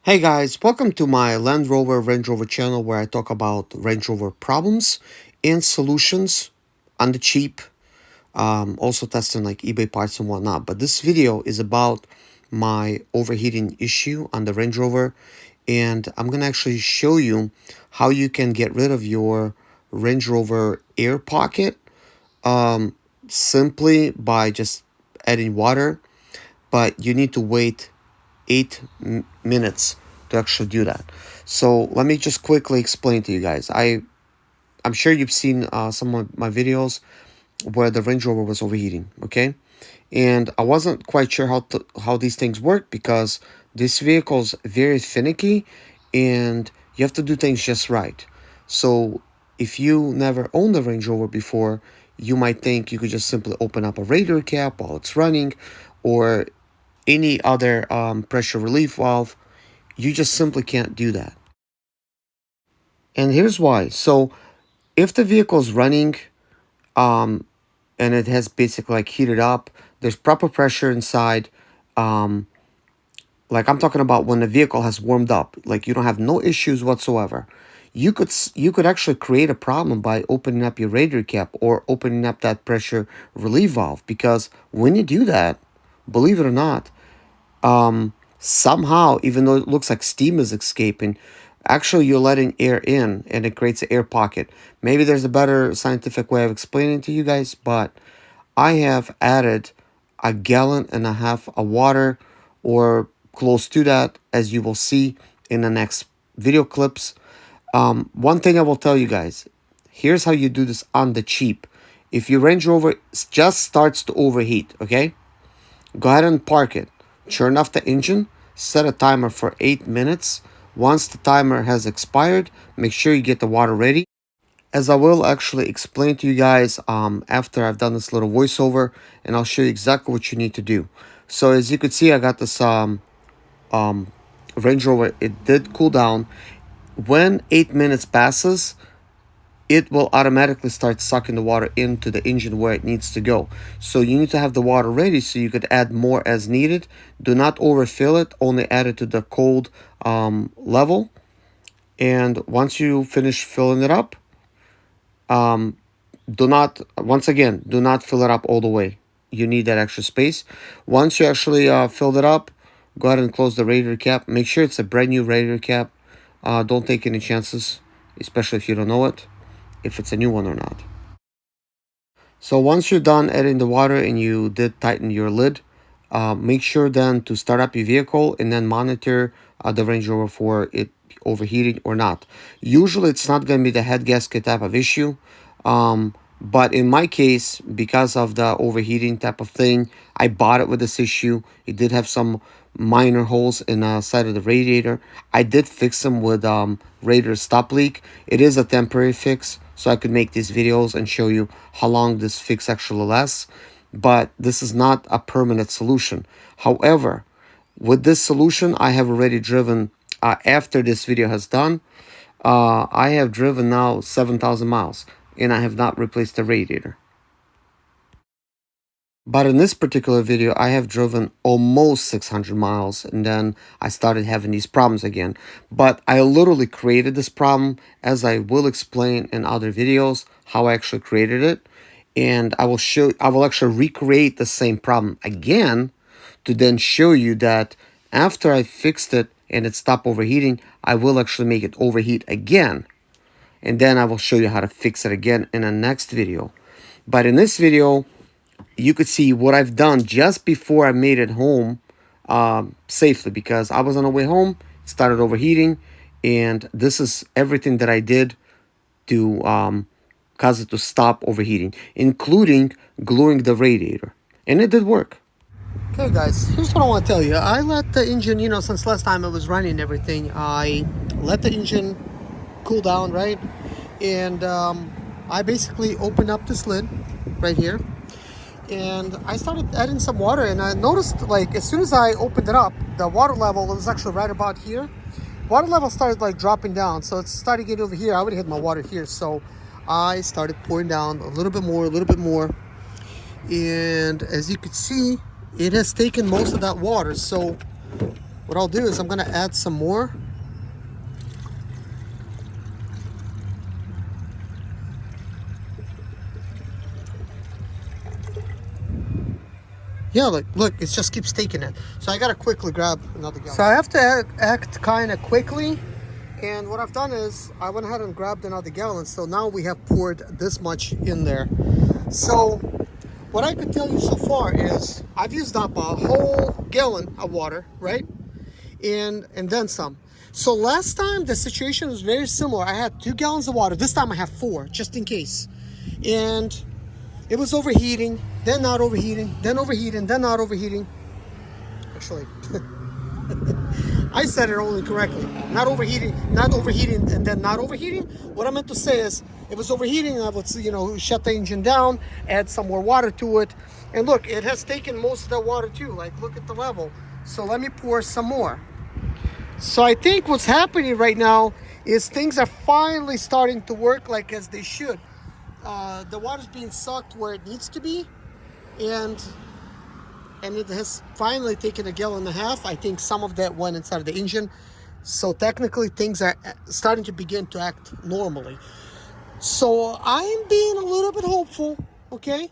Hey guys, welcome to my Land Rover Range Rover channel where I talk about Range Rover problems and solutions on the cheap, also testing like eBay parts and whatnot. But this video is about my overheating issue on the Range Rover, and I'm going to actually show you how you can get rid of your Range Rover air pocket simply by just adding water, but you need to wait 8 minutes to actually do that. So let me just quickly explain to you guys. I'm sure you've seen some of my videos where the Range Rover was overheating, okay? And I wasn't quite sure how these things work because this vehicle's very finicky and you have to do things just right. So if you never owned a Range Rover before, you might think you could just simply open up a radiator cap while it's running, or any other pressure relief valve. You just simply can't do that. And here's why. So if the vehicle is running and it has basically like heated up, there's proper pressure inside. Um, like I'm talking about when the vehicle has warmed up, like you don't have no issues whatsoever. You could actually create a problem by opening up your radiator cap or opening up that pressure relief valve, because when you do that, believe it or not, somehow, even though it looks like steam is escaping, actually you're letting air in and it creates an air pocket. Maybe there's a better scientific way of explaining to you guys, but I have added 1.5 gallons of water or close to that, as you will see in the next video clips. One thing I will tell you guys, here's how you do this on the cheap. If your Range Rover just starts to overheat, okay, go ahead and park it. Turn off the engine, set a timer for 8 minutes. Once the timer has expired, make sure you get the water ready, as I will actually explain to you guys after I've done this little voiceover, and I'll show you exactly what you need to do. So as you can see, I got this Range Rover. It did cool down. When 8 minutes passes, it will automatically start sucking the water into the engine where it needs to go. So you need to have the water ready so you could add more as needed. Do not overfill it, only add it to the cold level. And once you finish filling it up, do not fill it up all the way. You need that extra space. Once you actually filled it up, go ahead and close the radiator cap. Make sure it's a brand new radiator cap. Don't take any chances, especially if you don't know if it's a new one or not. So once you're done adding the water and you did tighten your lid, make sure then to start up your vehicle and then monitor the Range Rover for it overheating or not. Usually it's not going to be the head gasket type of issue. But in my case, because of the overheating type of thing, I bought it with this issue. It did have some minor holes in the side of the radiator. I did fix them with radiator stop leak. It is a temporary fix, so I could make these videos and show you how long this fix actually lasts. But this is not a permanent solution. However, with this solution, I have already driven, after this video has done, I have driven now 7,000 miles, and I have not replaced the radiator. But in this particular video, I have driven almost 600 miles, and then I started having these problems again. But I literally created this problem, as I will explain in other videos how I actually created it. And I will actually recreate the same problem again to then show you that after I fixed it and it stopped overheating, I will actually make it overheat again. And then I will show you how to fix it again in the next video. But in this video, you could see what I've done just before I made it home safely, because I was on the way home, it started overheating, and this is everything that I did to cause it to stop overheating, including gluing the radiator. And it did work. Okay guys, here's what I want to tell you. I let the engine, since last time it was running and everything, I let the engine cool down, right? And I basically opened up this lid right here, and I started adding some water, and I noticed, like, as soon as I opened it up, the water level was actually right about here. Water level started like dropping down, so it's starting to get over here. I would hit my water here, so I started pouring down a little bit more, and as you can see, it has taken most of that water. So what I'll do is I'm gonna add some more. Yeah, look, it just keeps taking it. So I gotta quickly grab another gallon. So I have to act kind of quickly. And what I've done is I went ahead and grabbed another gallon. So now we have poured this much in there. So what I could tell you so far is I've used up a whole gallon of water, right? And then some. So last time the situation was very similar. I had 2 gallons of water. This time I have 4, just in case. And it was overheating, then not overheating, then overheating, then not overheating. Actually, I said it only correctly. Not overheating, and then not overheating. What I meant to say is, it was overheating. I would, shut the engine down, add some more water to it, and look, it has taken most of the water too. Like, look at the level. So let me pour some more. So I think what's happening right now is things are finally starting to work like as they should. The water's being sucked where it needs to be, and it has finally taken a gallon and a half. I think some of that went inside of the engine, so technically things are starting to begin to act normally. So I'm being a little bit hopeful. Okay,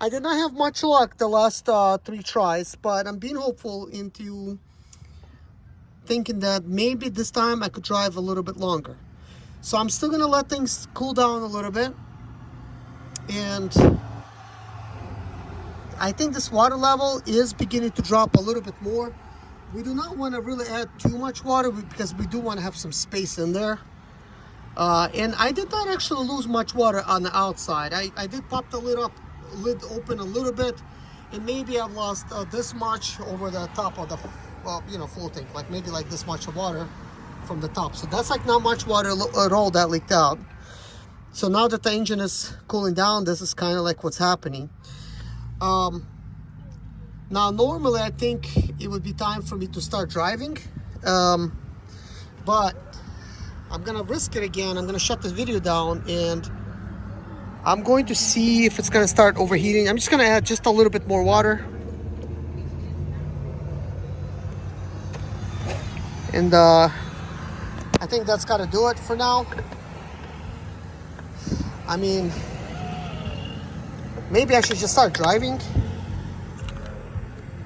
I did not have much luck the last 3 tries, but I'm being hopeful into thinking that maybe this time I could drive a little bit longer. So I'm still gonna let things cool down a little bit. And I think this water level is beginning to drop a little bit more. We do not want to really add too much water because we do want to have some space in there. And I did not actually lose much water on the outside. I did pop the lid open a little bit, and maybe I've lost this much over the top of the full tank, like maybe like this much of water from the top. So that's like not much water at all that leaked out. So now that the engine is cooling down, this is kind of like what's happening. Now normally I think it would be time for me to start driving, but I'm gonna risk it again. I'm gonna shut this video down, and I'm going to see if it's gonna start overheating. I'm just gonna add just a little bit more water, and I think that's gotta do it for now. I mean, maybe I should just start driving,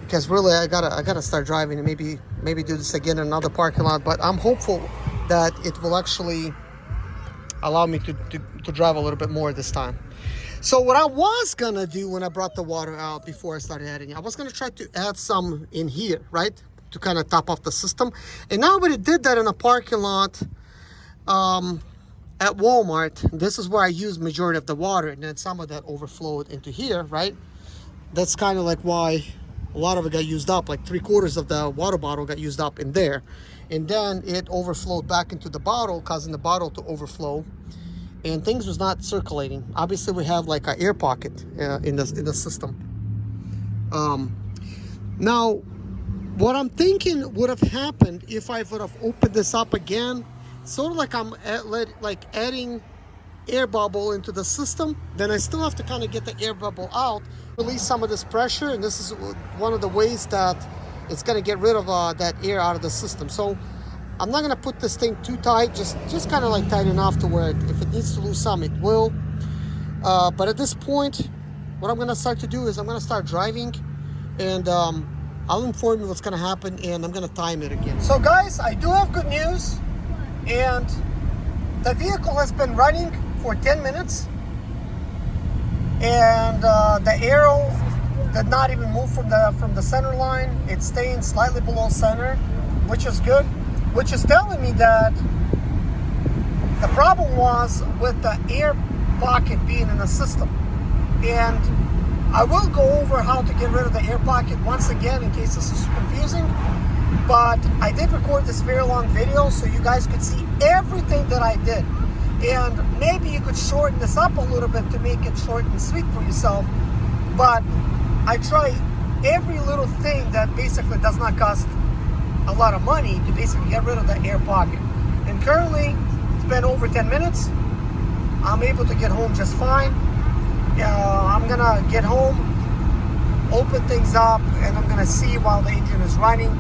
because really I gotta start driving and maybe do this again in another parking lot. But I'm hopeful that it will actually allow me to drive a little bit more this time. So what I was gonna do when I brought the water out before I started adding it, I was gonna try to add some in here, right, to kind of top off the system. And now when it did that in a parking lot at Walmart, this is where I used majority of the water, and then some of that overflowed into here, right? That's kind of like why a lot of it got used up, like 3/4 of the water bottle got used up in there. And then it overflowed back into the bottle, causing the bottle to overflow, and things was not circulating. Obviously we have like an air pocket in the system. Now what I'm thinking would have happened if I would have opened this up again, sort of like I'm adding air bubble into the system, then I still have to kind of get the air bubble out, release some of this pressure, and this is one of the ways that it's going to get rid of that air out of the system. So I'm not going to put this thing too tight, just kind of like tight enough to where if it needs to lose some, it will. But at this point, what I'm going to start to do is I'm going to start driving, and I'll inform you what's going to happen, and I'm going to time it again. So guys, I do have good news, and the vehicle has been running for 10 minutes, and the arrow did not even move from the center line. It's staying slightly below center, which is good, which is telling me that the problem was with the air pocket being in the system. And I will go over how to get rid of the air pocket once again in case this is confusing, but I did record this very long video so you guys could see everything that I did. And maybe you could shorten this up a little bit to make it short and sweet for yourself. But I try every little thing that basically does not cost a lot of money to basically get rid of the air pocket. And currently, it's been over 10 minutes. I'm able to get home just fine. I'm gonna get home, open things up, and I'm gonna see while the engine is running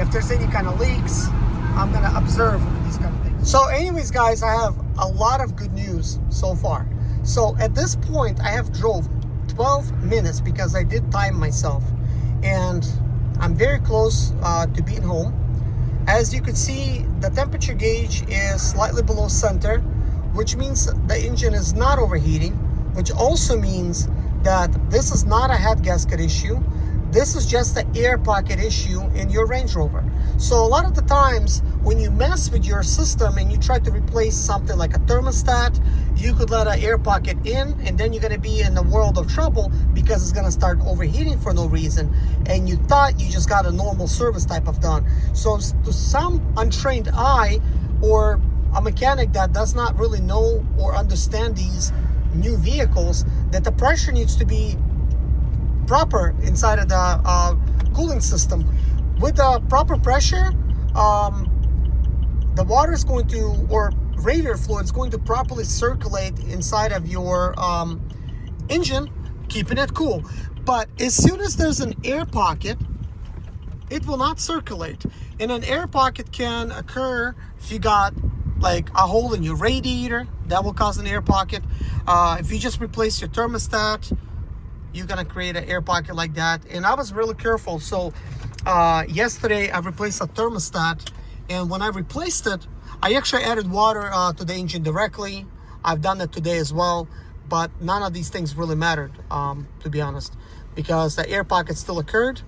If there's any kind of leaks, I'm gonna observe these kind of things. So anyways, guys, I have a lot of good news so far. So at this point, I have drove 12 minutes because I did time myself, and I'm very close to being home. As you can see, the temperature gauge is slightly below center, which means the engine is not overheating, which also means that this is not a head gasket issue. This is just the air pocket issue in your Range Rover. So a lot of the times when you mess with your system and you try to replace something like a thermostat, you could let an air pocket in, and then you're gonna be in the world of trouble because it's gonna start overheating for no reason. And you thought you just got a normal service type of done. So to some untrained eye or a mechanic that does not really know or understand these new vehicles, that the pressure needs to be proper inside of the cooling system. With the proper pressure, the water is going to, or radiator fluid is going to properly circulate inside of your engine, keeping it cool. But as soon as there's an air pocket, it will not circulate. And an air pocket can occur if you got like a hole in your radiator, that will cause an air pocket. If you just replace your thermostat, you're gonna create an air pocket like that. And I was really careful. So yesterday I replaced a thermostat, and when I replaced it, I actually added water to the engine directly. I've done that today as well, but none of these things really mattered, to be honest, because the air pocket still occurred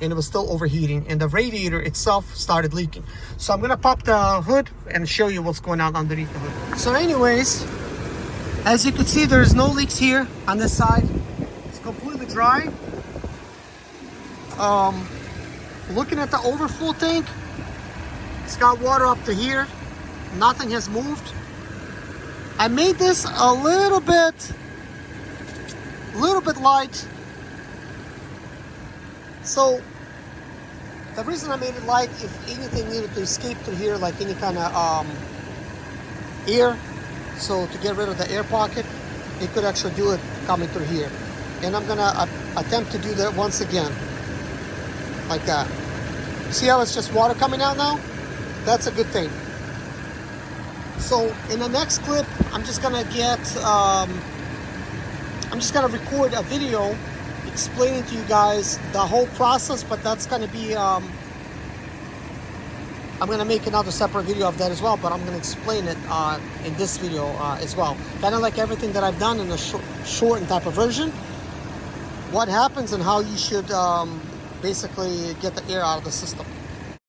and it was still overheating, and the radiator itself started leaking. So I'm gonna pop the hood and show you what's going on underneath the hood. So anyways, as you can see, there's no leaks here on this side. It's completely dry. Looking at the overflow tank, it's got water up to here. Nothing has moved. I made this a little bit light. So the reason I made it light, if anything needed to escape through here, like any kind of air, so to get rid of the air pocket, it could actually do it coming through here. And I'm gonna attempt to do that once again, like that. See how it's just water coming out now? That's a good thing. So in the next clip, I'm just gonna record a video explaining to you guys the whole process, but that's gonna be, I'm gonna make another separate video of that as well, but I'm gonna explain it in this video as well. Kind of like everything that I've done in a shortened type of version, what happens and how you should basically get the air out of the system.